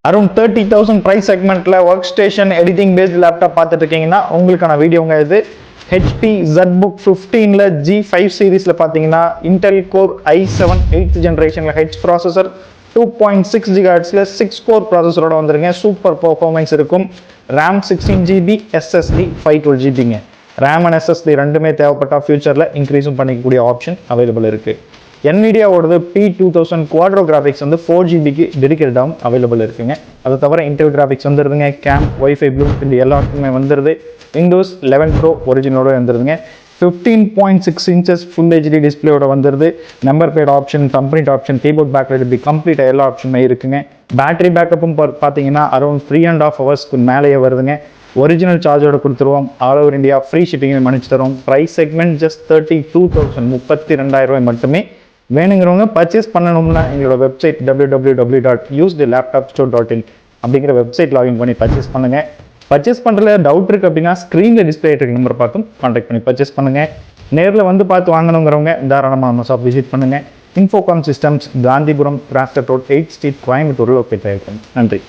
Around 30,000 price செக்மெண்ட்டில் workstation editing based laptop பார்த்துட்டு இருக்கீங்கன்னா உங்களுக்கான வீடியோங்க இது. ஹெச்பி ZBook 15ல் G5 சீரீஸில் பார்த்தீங்கன்னா இன்டெல் கோர் i7 8th ஜென்ரேஷனில் ஹெச் ப்ராசஸர் 2.6 GHzல 6 கோர் ப்ராசஸரோட வந்துருங்க. சூப்பர் பர்ஃபார்மன்ஸ் இருக்கும். ரேம் 16GB, SSD 512GBங்க. ரேம் அண்ட் SSD ரெண்டுமே தேவைப்பட்டால் ஃபியூச்சரில் இன்க்ரீஸும் பண்ணிக்கக்கூடிய ஆப்ஷன் அவைலபிள் இருக்குது. NVIDIAவோடது P2000 குவாட்ரோ கிராஃபிக்ஸ் வந்து 4GBக்கு டெடிகேட்டாகவும் அவைலபிள் இருக்குங்க. அதை தவிர இன்டெல் கிராஃபிக்ஸ் வந்துருதுங்க. கேம், வைஃபை, ப்ளூடூத் எல்லாத்துக்குமே வந்துருது. விண்டோஸ் 11 Pro ஒரிஜினலோட வந்துருதுங்க. 15.6 inches ஃபுல் HD டிஸ்பிளேயோட வந்துருது. Number plate option, complete option, keyboard backlight இப்படி கம்ப்ளீட்டாக எல்லா ஆப்ஷனுமே இருக்குங்க. பேட்டரி பேக்கப்பும் பார்த்தீங்கன்னா அரௌண்ட் 3.5 hours மேலேயே வருதுங்க. ஒரிஜினல் சார்ஜோட கொடுத்துருவோம். All over India free shipping மன்னிச்சு தருவோம். ப்ரைஸ் செக்மெண்ட் ஜஸ்ட் 32,000 32,000 மட்டுமே. வேணுங்கிறவங்க பர்ச்சேஸ் பண்ணணும்னா எங்களோட வெப்சைட் www.usedlaptopstore.in அப்படிங்கிற வெப்சைட் லாகின் பண்ணி பர்ச்சேஸ் பண்ணுங்கள். பர்ச்சேஸ் பண்ணுறதுல டவுட் இருக்குது அப்படின்னா ஸ்க்ரீனில் டிஸ்பிளே இருக்க நம்பர் பார்த்தும் கான்டாக்ட் பண்ணி பர்ச்சேஸ் பண்ணுங்கள். நேரில் வந்து பார்த்து வாங்கணுங்கிறவங்க தாராளமாக நம்ம ஷாப் விசிட் பண்ணுங்கள். Infocom systems, Gandhipuram, crafter road, 8th Street, கோயம்புத்தூரில் லொக்கேட் ஆகிருக்கும். நன்றி.